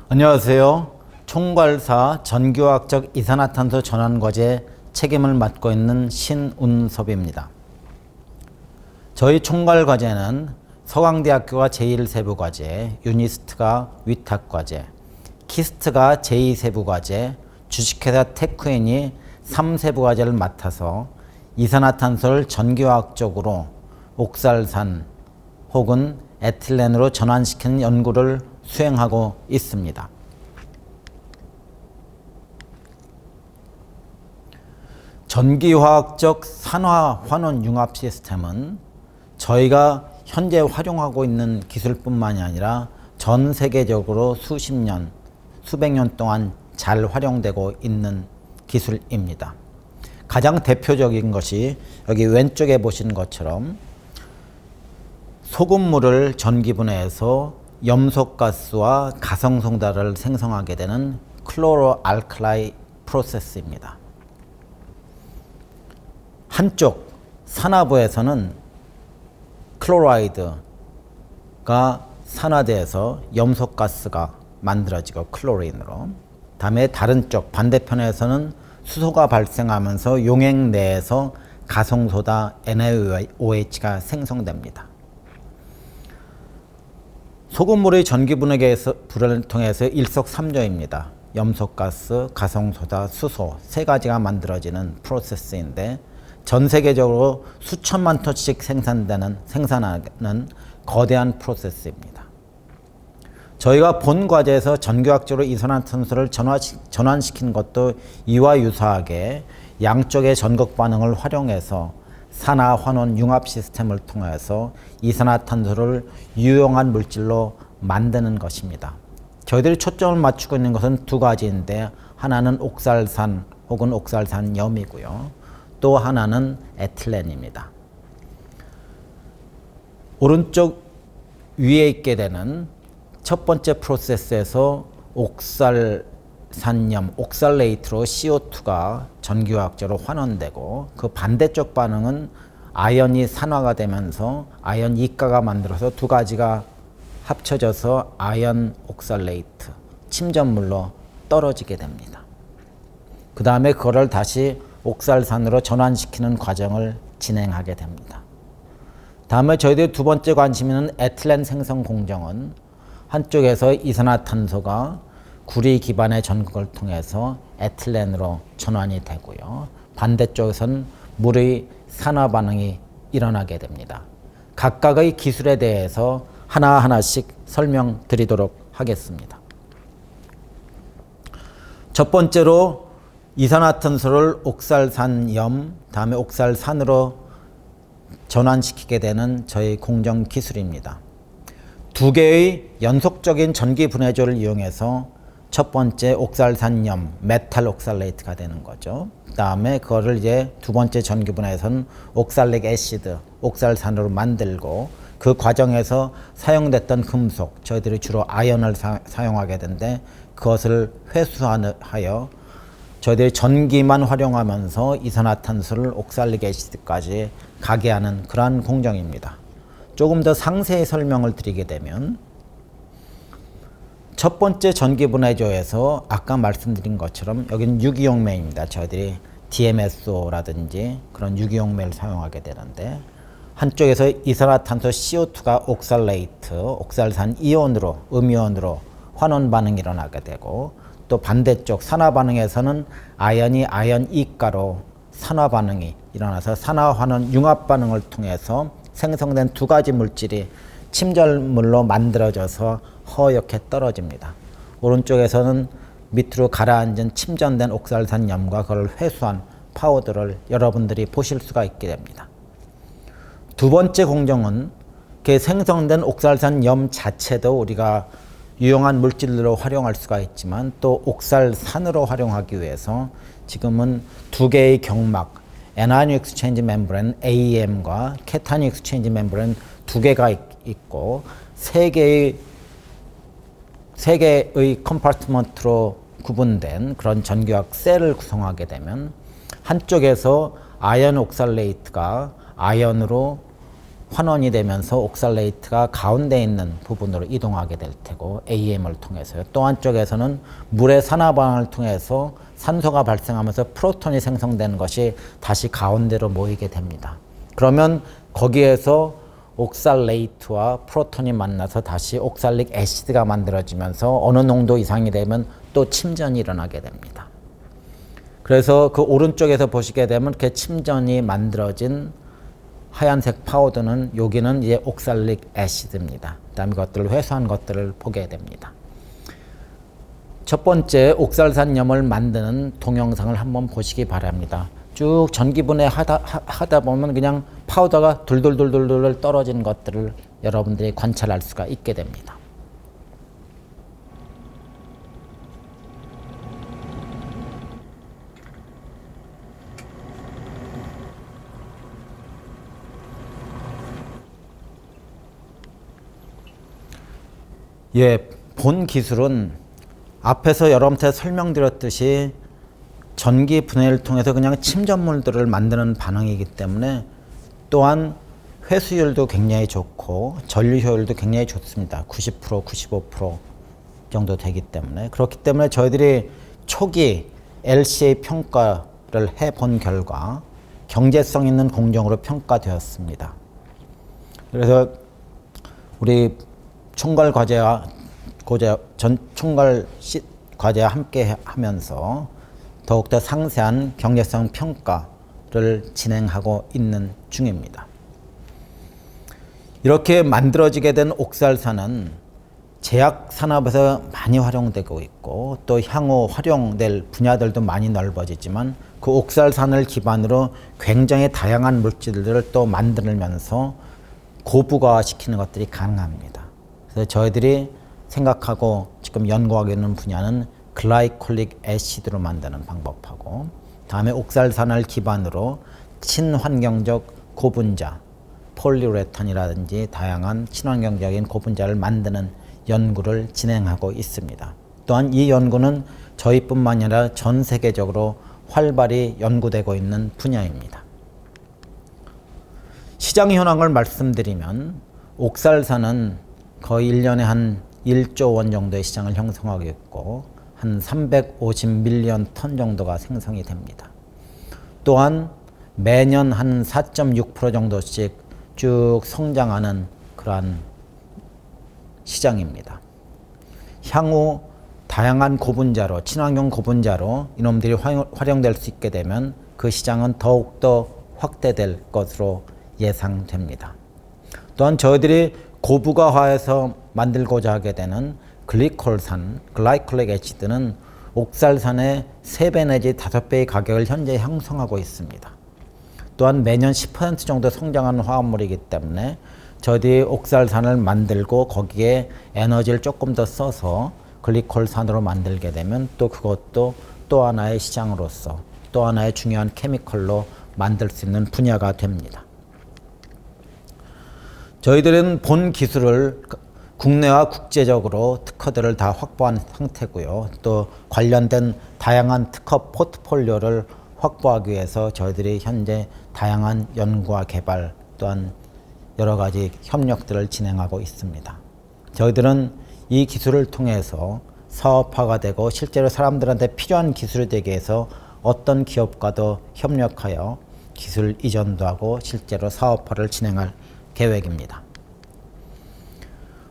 안녕하세요. 총괄사 전기화학적 이산화탄소 전환과제 책임을 맡고 있는 신운섭입니다. 저희 총괄과제는 서강대학교가 제1세부과제, 유니스트가 위탁과제, 키스트가 제2세부과제, 주식회사 테크인이 3세부과제를 맡아서 이산화탄소를 전기화학적으로 옥살산 혹은 에틸렌으로 전환시키는 연구를 수행하고 있습니다. 전기화학적 산화환원 융합 시스템은 저희가 현재 활용하고 있는 기술뿐만이 아니라 전 세계적으로 수십 년, 수백 년 동안 잘 활용되고 있는 기술입니다. 가장 대표적인 것이 여기 왼쪽에 보시는 것처럼 소금물을 전기분해해서 염소가스와 가성소다를 생성하게 되는 클로로알칼리 프로세스입니다. 한쪽 산화부에서는 클로라이드가 산화돼서 염소가스가 만들어지고 클로린으로, 다음에 다른 쪽 반대편에서는 수소가 발생하면서 용액 내에서 가성소다 NaOH가 생성됩니다. 소금물의 전기분해를 통해서 일석삼조입니다. 염소가스, 가성소다, 수소 세 가지가 만들어지는 프로세스인데 전 세계적으로 수천만 톤씩 생산하는 거대한 프로세스입니다. 저희가 본 과제에서 전기화학적으로 이산화탄소를 전환시킨 것도 이와 유사하게 양쪽의 전극 반응을 활용해서 산화환원 융합 시스템을 통해서 이산화탄소를 유용한 물질로 만드는 것입니다. 저희들이 초점을 맞추고 있는 것은 두 가지인데, 하나는 옥살산 혹은 옥살산염이고요. 또 하나는 에틸렌입니다. 오른쪽 위에 있게 되는 첫 번째 프로세스에서 옥살산염, 옥살레이트로 CO2가 전기화학적으로 환원되고, 그 반대쪽 반응은 아연이 산화가 되면서 아연 이가가 만들어서 두 가지가 합쳐져서 아연 옥살레이트, 침전물로 떨어지게 됩니다. 그 다음에 그거를 다시 옥살산으로 전환시키는 과정을 진행하게 됩니다. 다음에 저희들이 두 번째 관심 있는 에틸렌 생성 공정은 한쪽에서 이산화탄소가 구리 기반의 전극을 통해서 에틸렌으로 전환이 되고요. 반대쪽에서는 물의 산화 반응이 일어나게 됩니다. 각각의 기술에 대해서 하나하나씩 설명드리도록 하겠습니다. 첫 번째로 이산화탄소를 옥살산염, 다음에 옥살산으로 전환시키게 되는 저희 공정 기술입니다. 두 개의 연속적인 전기 분해조를 이용해서 첫 번째 옥살산염, 메탈 옥살레이트가 되는 거죠. 다음에 그거를 이제 두 번째 전기 분해에서는 옥살릭 애시드, 옥살산으로 만들고, 그 과정에서 사용됐던 금속, 저희들이 주로 아연을 사용하게 되는데 그것을 회수하여 저희들이 전기만 활용하면서 이산화탄소를 옥살릭 애시드까지 가게 하는 그러한 공정입니다. 조금 더 상세히 설명을 드리게 되면, 첫 번째 전기분해조에서 아까 말씀드린 것처럼 여기는 유기용매입니다. 저희들이 DMSO라든지 그런 유기용매를 사용하게 되는데, 한쪽에서 이산화탄소 CO2가 옥살레이트, 옥살산 이온으로, 음이온으로 환원 반응이 일어나게 되고, 또 반대쪽 산화 반응에서는 아연이 아연 이가로 산화 반응이 일어나서 산화환원 융합 반응을 통해서 생성된 두 가지 물질이 침전물로 만들어져서 허옇게 떨어집니다. 오른쪽에서는 밑으로 가라앉은 침전된 옥살산염과 그걸 회수한 파우더를 여러분들이 보실 수가 있게 됩니다. 두 번째 공정은 그 생성된 옥살산염 자체도 우리가 유용한 물질로 활용할 수가 있지만, 또 옥살산으로 활용하기 위해서 지금은 두 개의 경막, 애나이온 익스체인지 멤브레인 AEM과 케타이온 익스체인지 멤브레인 두 개가 있고, 세 개의 컴파트먼트로 구분된 그런 전기화학 셀을 구성하게 되면, 한쪽에서 아연 옥살레이트가 아연으로 환원이 되면서 옥살레이트가 가운데 있는 부분으로 이동하게 될 테고 AM을 통해서요. 또 한쪽에서는 물의 산화반응을 통해서 산소가 발생하면서 프로톤이 생성되는 것이 다시 가운데로 모이게 됩니다. 그러면 거기에서 옥살레이트와 프로톤이 만나서 다시 옥살릭 애시드가 만들어지면서 어느 농도 이상이 되면 또 침전이 일어나게 됩니다. 그래서 그 오른쪽에서 보시게 되면 이렇게 침전이 만들어진 하얀색 파우더는 여기는 이제 옥살릭 애시드입니다. 그다음에 이것들을 회수한 것들을 보게 됩니다. 첫 번째 옥살산염을 만드는 동영상을 한번 보시기 바랍니다. 쭉 전기분해 하다 보면 그냥 파우더가 둘둘둘둘 떨어지는 것들을 여러분들이 관찰할 수가 있게 됩니다. 예, 본 기술은 앞에서 여러분한테 설명드렸듯이 전기 분해를 통해서 그냥 침전물들을 만드는 반응이기 때문에 또한 회수율도 굉장히 좋고 전류 효율도 굉장히 좋습니다. 90%, 95% 정도 되기 때문에 그렇기 때문에 저희들이 초기 LCA 평가를 해본 결과 경제성 있는 공정으로 평가되었습니다. 그래서 우리 총괄 과제와 총괄 과제와 함께 하면서 더욱더 상세한 경제성 평가를 진행하고 있는 중입니다. 이렇게 만들어지게 된 옥살산은 제약 산업에서 많이 활용되고 있고 또 향후 활용될 분야들도 많이 넓어지지만 그 옥살산을 기반으로 굉장히 다양한 물질들을 또 만들면서 고부가시키는 것들이 가능합니다. 그래서 저희들이 생각하고 지금 연구하고 있는 분야는 글라이콜릭 애시드로 만드는 방법하고 다음에 옥살산을 기반으로 친환경적 고분자 폴리우레탄이라든지 다양한 친환경적인 고분자를 만드는 연구를 진행하고 있습니다. 또한 이 연구는 저희뿐만 아니라 전 세계적으로 활발히 연구되고 있는 분야입니다. 시장 현황을 말씀드리면 옥살산은 거의 1년에 한 1조 원 정도의 시장을 형성하고 있고 한 350밀리언 톤 정도가 생성이 됩니다. 또한 매년 한 4.6% 정도씩 쭉 성장하는 그러한 시장입니다. 향후 다양한 고분자로 친환경 고분자로 이놈들이 활용될 수 있게 되면 그 시장은 더욱더 확대될 것으로 예상됩니다. 또한 저희들이 고부가화해서 만들고자 하게 되는 글리콜산, 글라이콜릭 애시드는 옥살산의 3배 내지 5배의 가격을 현재 형성하고 있습니다. 또한 매년 10% 정도 성장하는 화합물이기 때문에 저희들이 옥살산을 만들고 거기에 에너지를 조금 더 써서 글리콜산으로 만들게 되면 또 그것도 또 하나의 시장으로서 또 하나의 중요한 케미컬로 만들 수 있는 분야가 됩니다. 저희들은 본 기술을 국내와 국제적으로 특허들을 다 확보한 상태고요. 또 관련된 다양한 특허 포트폴리오를 확보하기 위해서 저희들이 현재 다양한 연구와 개발 또한 여러 가지 협력들을 진행하고 있습니다. 저희들은 이 기술을 통해서 사업화가 되고 실제로 사람들한테 필요한 기술이 되기 위해서 어떤 기업과도 협력하여 기술 이전도 하고 실제로 사업화를 진행할 계획입니다.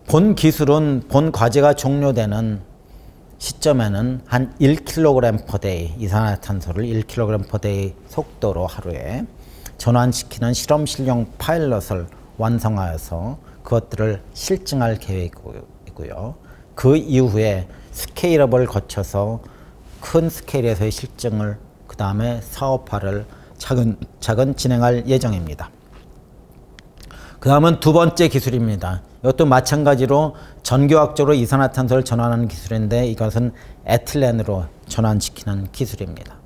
본 기술은 본 과제가 종료되는 시점에는 한 1kg per day 이산화탄소를 1kg per day 속도로 하루에 전환시키는 실험실용 파일럿을 완성하여서 그것들을 실증할 계획이고요. 그 이후에 스케일업을 거쳐서 큰 스케일에서의 실증을 그 다음에 사업화를 차근차근 진행할 예정입니다. 그 다음은 두 번째 기술입니다. 이것도 마찬가지로 전기화학적으로 이산화탄소를 전환하는 기술인데 이것은 에틸렌으로 전환시키는 기술입니다.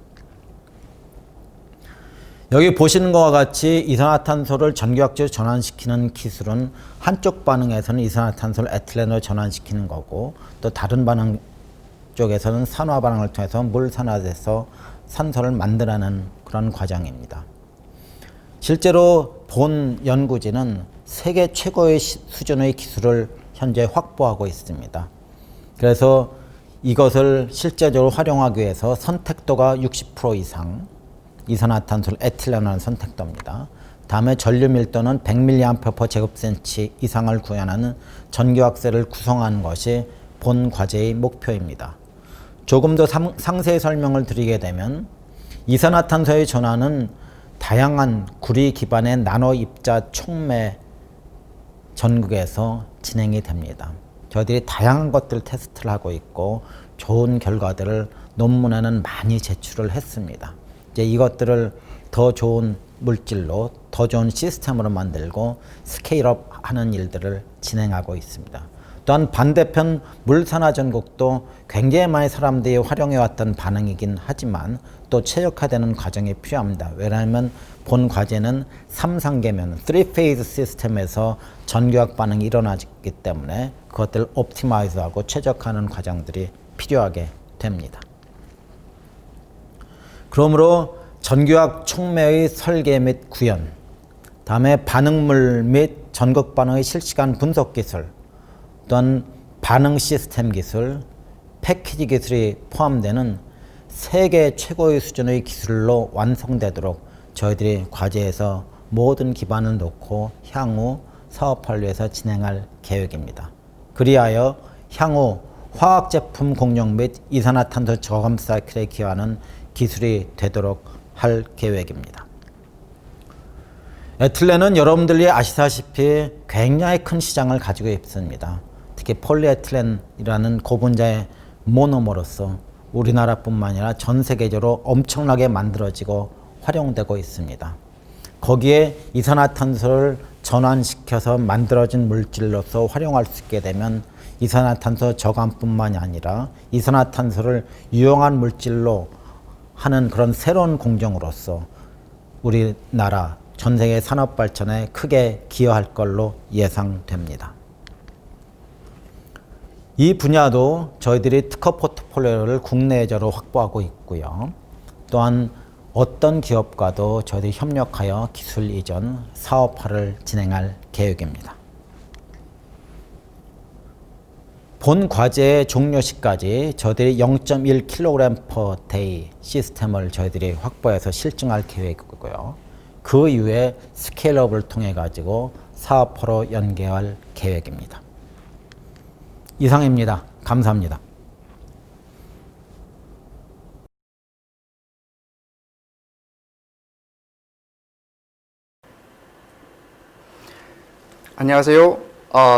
여기 보시는 것과 같이 이산화탄소를 전기화학적으로 전환시키는 기술은 한쪽 반응에서는 이산화탄소를 에틸렌으로 전환시키는 거고 또 다른 반응 쪽에서는 산화 반응을 통해서 물 산화돼서 산소를 만들어내는 그런 과정입니다. 실제로 본 연구진은 세계 최고의 수준의 기술을 현재 확보하고 있습니다. 그래서 이것을 실제적으로 활용하기 위해서 선택도가 60% 이상, 이산화탄소를 에틸렌이라는 선택도입니다. 다음에 전류 밀도는 100mAh/제곱센치 이상을 구현하는 전기화학셀을 구성하는 것이 본 과제의 목표입니다. 조금 더 상세히 설명을 드리게 되면 이산화탄소의 전환은 다양한 구리 기반의 나노 입자 촉매 전극에서 진행이 됩니다. 저희들이 다양한 것들을 테스트를 하고 있고 좋은 결과들을 논문에는 많이 제출을 했습니다. 이제 이것들을 더 좋은 물질로 더 좋은 시스템으로 만들고 스케일업 하는 일들을 진행하고 있습니다. 또한 반대편 물산화 전극도 굉장히 많이 사람들이 활용해왔던 반응이긴 하지만 또 최적화되는 과정이 필요합니다. 왜냐하면 본 과제는 3단계면 3페이즈 시스템에서 전기화학 반응이 일어나기 때문에 그것들을 옵티마이즈하고 최적화하는 과정들이 필요하게 됩니다. 그러므로 전기화학 촉매의 설계 및 구현, 다음에 반응물 및 전극 반응의 실시간 분석 기술, 또한 반응 시스템 기술, 패키지 기술이 포함되는 세계 최고의 수준의 기술로 완성되도록 저희들이 과제에서 모든 기반을 놓고 향후 사업화를 위해서 진행할 계획입니다. 그리하여 향후 화학제품 공용 및 이산화탄소 저감 사이클에 기여하는 기술이 되도록 할 계획입니다. 에틸렌은 여러분들이 아시다시피 굉장히 큰 시장을 가지고 있습니다. 특히 폴리에틸렌이라는 고분자의 모노머로서 우리나라뿐만 아니라 전 세계적으로 엄청나게 만들어지고 활용되고 있습니다. 거기에 이산화탄소를 전환시켜서 만들어진 물질로서 활용할 수 있게 되면 이산화탄소 저감뿐만이 아니라 이산화탄소를 유용한 물질로 하는 그런 새로운 공정으로서 우리나라 전 세계 산업 발전에 크게 기여할 걸로 예상됩니다. 이 분야도 저희들이 특허 포트폴리오를 국내적으로 확보하고 있고요. 또한 어떤 기업과도 저희들이 협력하여 기술 이전, 사업화를 진행할 계획입니다. 본 과제의 종료 시까지 저희들이 0.1kg/day 시스템을 저희들이 확보해서 실증할 계획이고요. 그 이후에 스케일업을 통해 가지고 사업화로 연계할 계획입니다. 이상입니다. 감사합니다. 안녕하세요.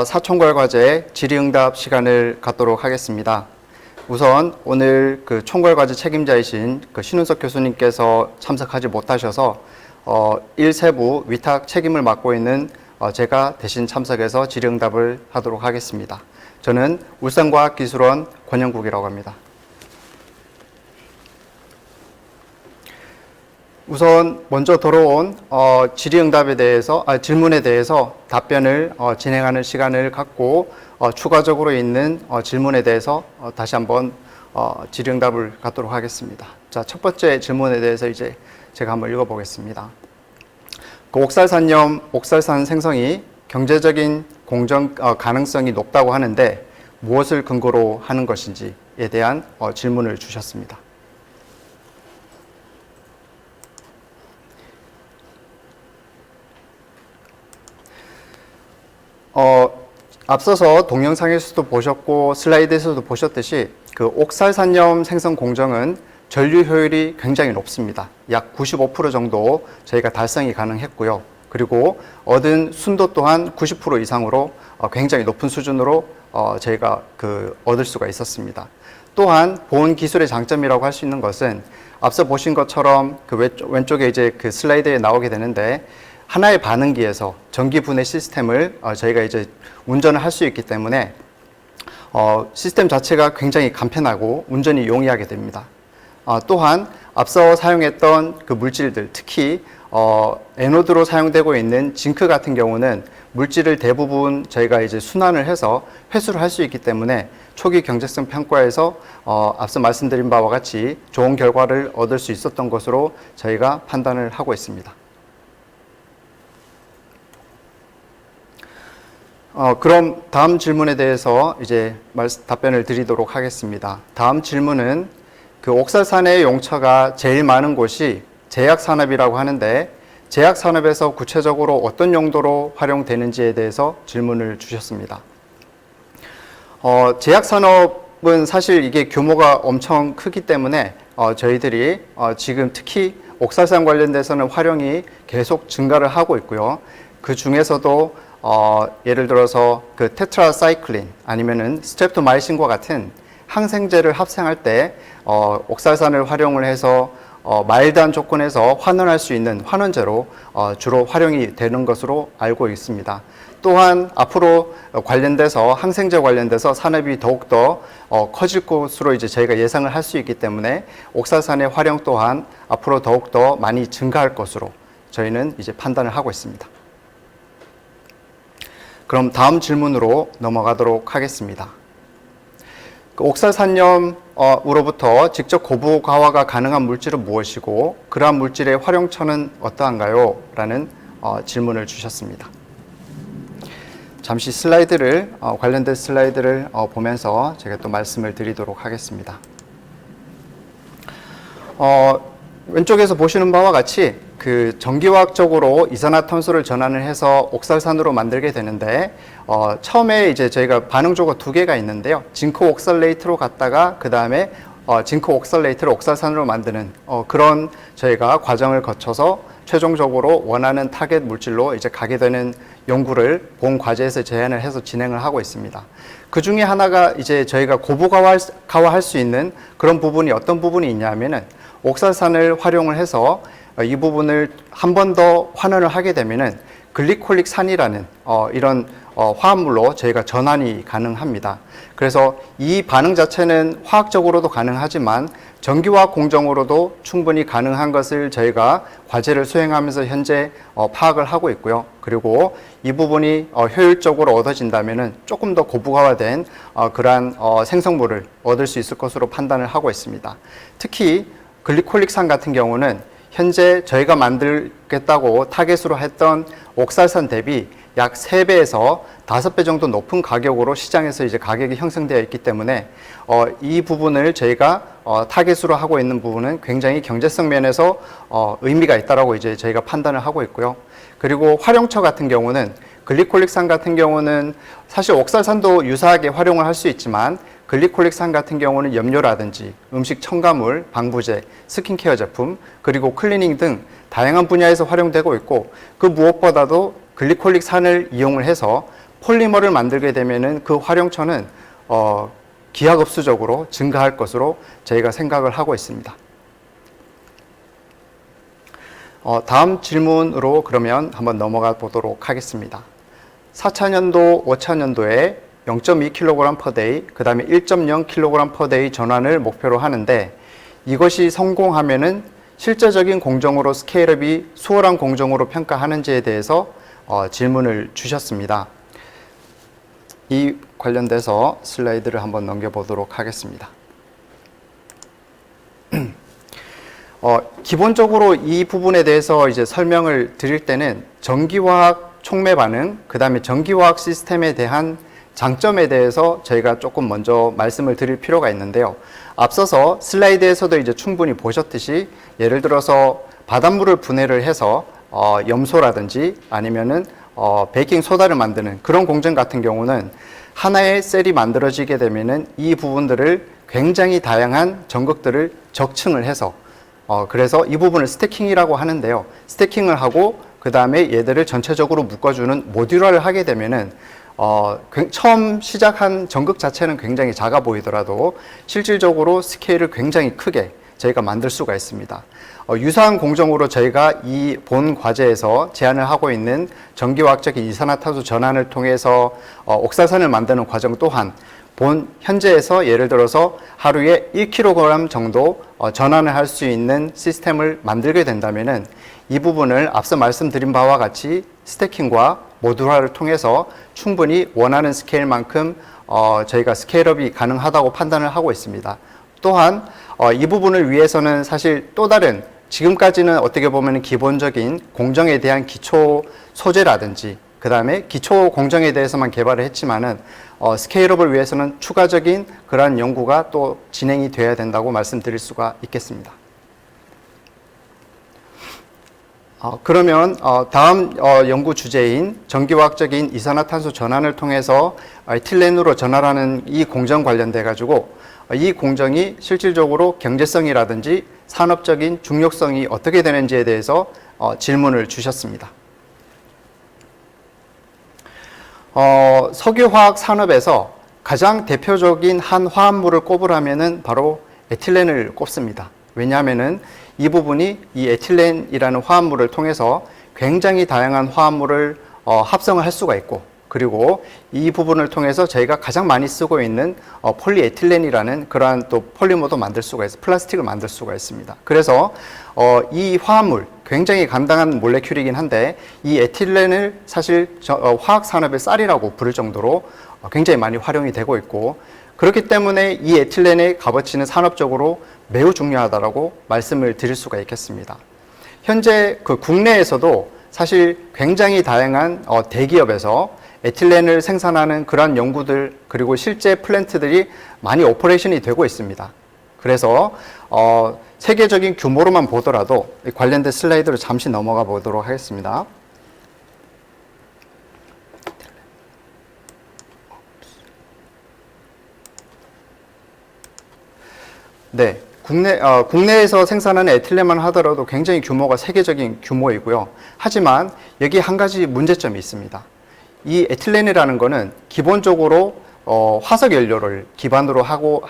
사총괄 과제 질의응답 시간을 갖도록 하겠습니다. 우선 오늘 그 총괄 과제 책임자이신 그 신운석 교수님께서 참석하지 못하셔서 일세부 위탁 책임을 맡고 있는 제가 대신 참석해서 질의응답을 하도록 하겠습니다. 저는 울산과학기술원 권영국이라고 합니다. 우선 먼저 들어온 질의응답에 대해서 질문에 대해서 답변을 진행하는 시간을 갖고 추가적으로 있는 질문에 대해서 다시 한번 질의응답을 갖도록 하겠습니다. 자, 첫 번째 질문에 대해서 이제 제가 한번 읽어보겠습니다. 그 옥살산 생성이 경제적인 공정 가능성이 높다고 하는데 무엇을 근거로 하는 것인지에 대한 질문을 주셨습니다. 앞서서 동영상에서도 보셨고 슬라이드에서도 보셨듯이 그 옥살산염 생성 공정은 전류 효율이 굉장히 높습니다. 약 95% 정도 저희가 달성이 가능했고요. 그리고 얻은 순도 또한 90% 이상으로 굉장히 높은 수준으로 저희가 얻을 수가 있었습니다. 또한 본 기술의 장점이라고 할 수 있는 것은 앞서 보신 것처럼 그 왼쪽에 이제 그 슬라이드에 나오게 되는데 하나의 반응기에서 전기 분해 시스템을 저희가 이제 운전을 할 수 있기 때문에 시스템 자체가 굉장히 간편하고 운전이 용이하게 됩니다. 또한 앞서 사용했던 그 물질들, 특히 에노드로 사용되고 있는 징크 같은 경우는 물질을 대부분 저희가 이제 순환을 해서 회수를 할 수 있기 때문에 초기 경제성 평가에서 앞서 말씀드린 바와 같이 좋은 결과를 얻을 수 있었던 것으로 저희가 판단을 하고 있습니다. 그럼 다음 질문에 대해서 이제 답변을 드리도록 하겠습니다. 다음 질문은 그 옥살산의 용처가 제일 많은 곳이 제약산업이라고 하는데 제약산업에서 구체적으로 어떤 용도로 활용되는지에 대해서 질문을 주셨습니다. 제약산업은 사실 이게 규모가 엄청 크기 때문에 저희들이 지금 특히 옥살산 관련돼서는 활용이 계속 증가를 하고 있고요. 그 중에서도 예를 들어서 그 테트라사이클린 아니면은 스트랩토마이신과 같은 항생제를 합성할 때 옥살산을 활용을 해서 마일드한 조건에서 환원할 수 있는 환원제로 주로 활용이 되는 것으로 알고 있습니다. 또한 앞으로 관련돼서 항생제 관련돼서 산업이 더욱더 커질 것으로 이제 저희가 예상을 할 수 있기 때문에 옥살산의 활용 또한 앞으로 더욱더 많이 증가할 것으로 저희는 이제 판단을 하고 있습니다. 그럼 다음 질문으로 넘어가도록 하겠습니다. 그 옥살산염으로부터 직접 고부 강화가 가능한 물질은 무엇이고 그러한 물질의 활용처는 어떠한가요? 라는 질문을 주셨습니다. 잠시 슬라이드를 관련된 슬라이드를 보면서 제가 또 말씀을 드리도록 하겠습니다. 왼쪽에서 보시는 바와 같이 그 전기화학적으로 이산화탄소를 전환을 해서 옥살산으로 만들게 되는데 처음에 이제 저희가 반응 조거 두 개가 있는데요. 징크 옥살레이트로 갔다가 그 다음에 징크 옥살레이트를 옥살산으로 만드는 그런 저희가 과정을 거쳐서 최종적으로 원하는 타겟 물질로 이제 가게 되는 연구를 본 과제에서 제안을 해서 진행을 하고 있습니다. 그 중에 하나가 이제 저희가 고부 강화할 수 있는 그런 부분이 어떤 부분이 있냐면은 옥살산을 활용을 해서 이 부분을 한 번 더 환원을 하게 되면은 글리콜릭 산이라는 이런 화합물로 저희가 전환이 가능합니다. 그래서 이 반응 자체는 화학적으로도 가능하지만 전기화학 공정으로도 충분히 가능한 것을 저희가 과제를 수행하면서 현재 파악을 하고 있고요. 그리고 이 부분이 효율적으로 얻어진다면은 조금 더 고부가화된 그러한 생성물을 얻을 수 있을 것으로 판단을 하고 있습니다. 특히 글리콜릭산 같은 경우는 현재 저희가 만들겠다고 타겟으로 했던 옥살산 대비 약 3배에서 5배 정도 높은 가격으로 시장에서 이제 가격이 형성되어 있기 때문에 이 부분을 저희가 타겟으로 하고 있는 부분은 굉장히 경제성 면에서 의미가 있다라고 이제 저희가 판단을 하고 있고요. 그리고 활용처 같은 경우는 글리콜릭산 같은 경우는 사실 옥살산도 유사하게 활용을 할 수 있지만 글리콜릭산 같은 경우는 염료라든지 음식 첨가물, 방부제, 스킨케어 제품, 그리고 클리닝 등 다양한 분야에서 활용되고 있고 그 무엇보다도 글리콜릭산을 이용을 해서 폴리머를 만들게 되면은 그 활용처는 기하급수적으로 증가할 것으로 저희가 생각을 하고 있습니다. 다음 질문으로 그러면 한번 넘어가 보도록 하겠습니다. 4차년도, 5차년도에 0.2kg per day, 그 다음에 1.0kg per day 전환을 목표로 하는데 이것이 성공하면은 실제적인 공정으로 스케일업이 수월한 공정으로 평가하는지에 대해서 질문을 주셨습니다. 이 관련돼서 슬라이드를 한번 넘겨보도록 하겠습니다. 기본적으로 이 부분에 대해서 이제 설명을 드릴 때는 전기화학 촉매 반응, 그 다음에 전기화학 시스템에 대한 장점에 대해서 저희가 조금 먼저 말씀을 드릴 필요가 있는데요. 앞서서 슬라이드에서도 이제 충분히 보셨듯이 예를 들어서 바닷물을 분해를 해서 염소라든지 아니면은 베이킹 소다를 만드는 그런 공정 같은 경우는 하나의 셀이 만들어지게 되면은 이 부분들을 굉장히 다양한 전극들을 적층을 해서 그래서 이 부분을 스태킹이라고 하는데요. 스태킹을 하고 그 다음에 얘들을 전체적으로 묶어주는 모듈화를 하게 되면은 처음 시작한 전극 자체는 굉장히 작아 보이더라도 실질적으로 스케일을 굉장히 크게 저희가 만들 수가 있습니다. 유사한 공정으로 저희가 이 본 과제에서 제안을 하고 있는 전기화학적인 이산화탄소 전환을 통해서 옥살산을 만드는 과정 또한 본 현재에서 예를 들어서 하루에 1kg 정도 전환을 할 수 있는 시스템을 만들게 된다면은 이 부분을 앞서 말씀드린 바와 같이 스태킹과 모듈화를 통해서 충분히 원하는 스케일만큼 저희가 스케일업이 가능하다고 판단을 하고 있습니다. 또한 이 부분을 위해서는 사실 또 다른 지금까지는 어떻게 보면 기본적인 공정에 대한 기초 소재라든지 그 다음에 기초 공정에 대해서만 개발을 했지만은 스케일업을 위해서는 추가적인 그러한 연구가 또 진행이 돼야 된다고 말씀드릴 수가 있겠습니다. 그러면 다음 연구 주제인 전기화학적인 이산화탄소 전환을 통해서 에틸렌으로 전환하는 이 공정 관련돼 가지고 이 공정이 실질적으로 경제성이라든지 산업적인 중요성이 어떻게 되는지에 대해서 질문을 주셨습니다. 석유화학 산업에서 가장 대표적인 한 화합물을 꼽으라면은 바로 에틸렌을 꼽습니다. 왜냐하면은 이 부분이 이 에틸렌이라는 화합물을 통해서 굉장히 다양한 화합물을 합성을 할 수가 있고, 그리고 이 부분을 통해서 저희가 가장 많이 쓰고 있는 폴리에틸렌이라는 그러한 또 폴리머도 만들 수가 있어요. 플라스틱을 만들 수가 있습니다. 그래서 이 화합물 굉장히 간단한 몰레큘이긴 한데 이 에틸렌을 사실 화학 산업의 쌀이라고 부를 정도로 굉장히 많이 활용이 되고 있고, 그렇기 때문에 이 에틸렌의 값어치는 산업적으로 매우 중요하다라고 말씀을 드릴 수가 있겠습니다. 현재 그 국내에서도 사실 굉장히 다양한 대기업에서 에틸렌을 생산하는 그런 연구들, 그리고 실제 플랜트들이 많이 오퍼레이션이 되고 있습니다. 그래서 세계적인 규모로만 보더라도 관련된 슬라이드로 잠시 넘어가 보도록 하겠습니다. 네, 국내에서 생산하는 에틸렌만 하더라도 굉장히 규모가 세계적인 규모이고요. 하지만 여기 한 가지 문제점이 있습니다. 이 에틸렌이라는 거는 기본적으로 화석 연료를 기반으로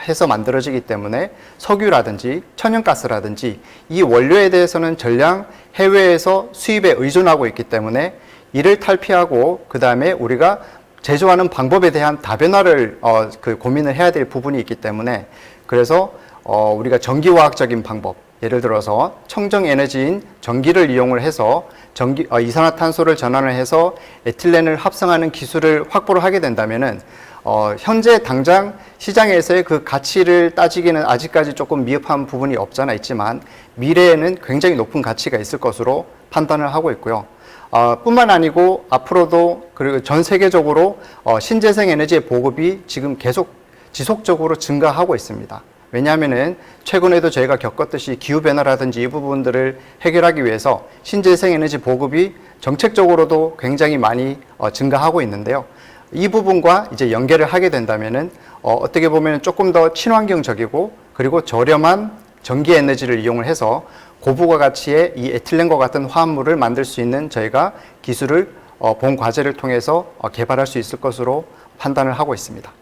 해서 만들어지기 때문에 석유라든지 천연가스라든지 이 원료에 대해서는 전량 해외에서 수입에 의존하고 있기 때문에 이를 탈피하고 그 다음에 우리가 제조하는 방법에 대한 다변화를 고민을 해야 될 부분이 있기 때문에, 그래서 우리가 전기화학적인 방법, 예를 들어서 청정에너지인 전기를 이용을 해서 이산화탄소를 전환을 해서 에틸렌을 합성하는 기술을 확보를 하게 된다면은 현재 당장 시장에서의 그 가치를 따지기는 아직까지 조금 미흡한 부분이 없잖아 있지만 미래에는 굉장히 높은 가치가 있을 것으로 판단을 하고 있고요. 뿐만 아니고 앞으로도 그리고 전 세계적으로 신재생 에너지의 보급이 지금 계속 지속적으로 증가하고 있습니다. 왜냐하면은 최근에도 저희가 겪었듯이 기후변화라든지 이 부분들을 해결하기 위해서 신재생 에너지 보급이 정책적으로도 굉장히 많이 증가하고 있는데요. 이 부분과 이제 연계를 하게 된다면은 어떻게 보면 조금 더 친환경적이고 그리고 저렴한 전기 에너지를 이용을 해서 고부가 가치의 이 에틸렌과 같은 화합물을 만들 수 있는 저희가 기술을 본 과제를 통해서 개발할 수 있을 것으로 판단을 하고 있습니다.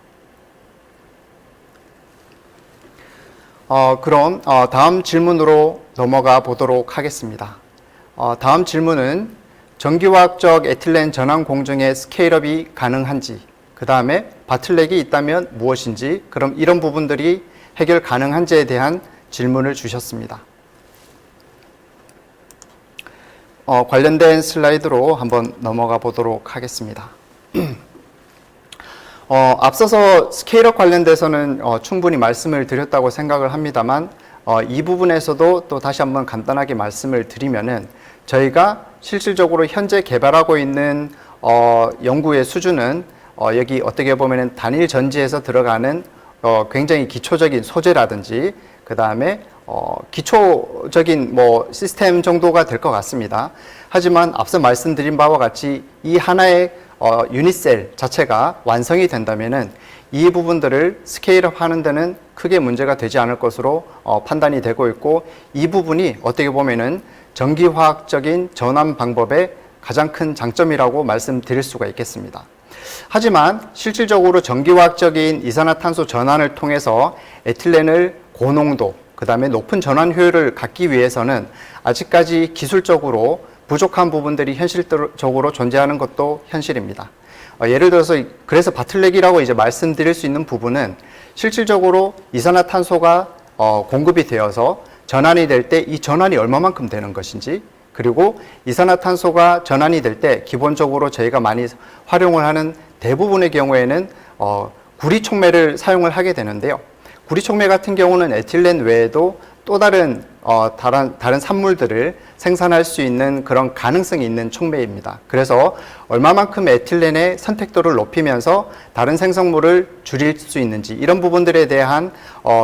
그럼 다음 질문으로 넘어가 보도록 하겠습니다. 다음 질문은 전기화학적 에틸렌 전환 공정의 스케일업이 가능한지, 그 다음에 바틀렉이 있다면 무엇인지, 그럼 이런 부분들이 해결 가능한지에 대한 질문을 주셨습니다. 관련된 슬라이드로 한번 넘어가 보도록 하겠습니다. 앞서서 스케일업 관련돼서는 충분히 말씀을 드렸다고 생각을 합니다만 이 부분에서도 또 다시 한번 간단하게 말씀을 드리면은 저희가 실질적으로 현재 개발하고 있는 연구의 수준은 여기 어떻게 보면은 단일 전지에서 들어가는 굉장히 기초적인 소재라든지 그 다음에 기초적인 시스템 정도가 될 것 같습니다. 하지만 앞서 말씀드린 바와 같이 이 하나의 유닛셀 자체가 완성이 된다면은 이 부분들을 스케일업 하는 데는 크게 문제가 되지 않을 것으로 판단이 되고 있고, 이 부분이 어떻게 보면은 전기화학적인 전환 방법의 가장 큰 장점이라고 말씀드릴 수가 있겠습니다. 하지만 실질적으로 전기화학적인 이산화탄소 전환을 통해서 에틸렌을 고농도, 그 다음에 높은 전환 효율을 갖기 위해서는 아직까지 기술적으로 부족한 부분들이 현실적으로 존재하는 것도 현실입니다. 예를 들어서 그래서 바틀렉이라고 이제 말씀드릴 수 있는 부분은 실질적으로 이산화탄소가 공급이 되어서 전환이 될 때 이 전환이 얼마만큼 되는 것인지, 그리고 이산화탄소가 전환이 될 때 기본적으로 저희가 많이 활용을 하는 대부분의 경우에는 구리 촉매를 사용을 하게 되는데요. 구리 촉매 같은 경우는 에틸렌 외에도 또 다른 산물들을 생산할 수 있는 그런 가능성이 있는 촉매입니다. 그래서 얼마만큼 에틸렌의 선택도를 높이면서 다른 생성물을 줄일 수 있는지 이런 부분들에 대한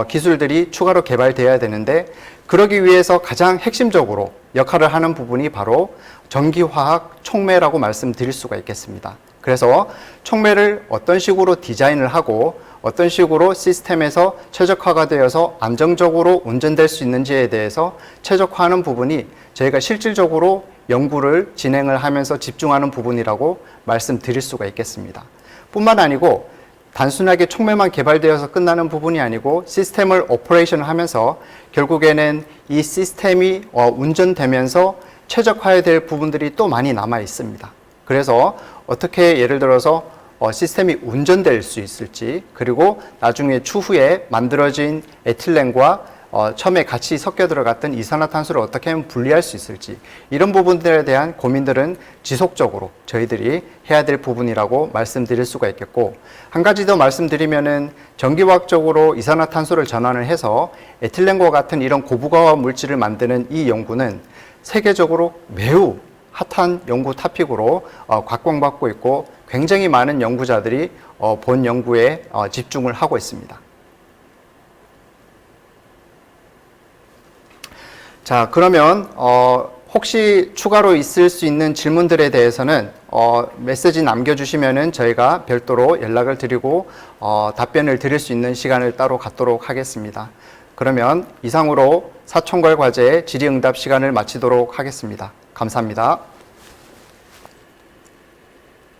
기술들이 추가로 개발되어야 되는데, 그러기 위해서 가장 핵심적으로 역할을 하는 부분이 바로 전기화학 촉매라고 말씀드릴 수가 있겠습니다. 그래서 촉매를 어떤 식으로 디자인을 하고 어떤 식으로 시스템에서 최적화가 되어서 안정적으로 운전될 수 있는지에 대해서 최적화하는 부분이 저희가 실질적으로 연구를 진행을 하면서 집중하는 부분이라고 말씀드릴 수가 있겠습니다. 뿐만 아니고 단순하게 촉매만 개발되어서 끝나는 부분이 아니고 시스템을 오퍼레이션을 하면서 결국에는 이 시스템이 운전되면서 최적화해야 될 부분들이 또 많이 남아 있습니다. 그래서 어떻게 예를 들어서 시스템이 운전될 수 있을지, 그리고 나중에 추후에 만들어진 에틸렌과 처음에 같이 섞여 들어갔던 이산화탄소를 어떻게 하면 분리할 수 있을지, 이런 부분들에 대한 고민들은 지속적으로 저희들이 해야 될 부분이라고 말씀드릴 수가 있겠고, 한 가지 더 말씀드리면은 전기화학적으로 이산화탄소를 전환을 해서 에틸렌과 같은 이런 고부가화 물질을 만드는 이 연구는 세계적으로 매우 핫한 연구 토픽으로 각광받고 있고, 굉장히 많은 연구자들이 본 연구에 집중을 하고 있습니다. 자, 그러면 혹시 추가로 있을 수 있는 질문들에 대해서는 메시지 남겨주시면은 저희가 별도로 연락을 드리고 답변을 드릴 수 있는 시간을 따로 갖도록 하겠습니다. 그러면 이상으로 사총괄 과제 질의응답 시간을 마치도록 하겠습니다. 감사합니다.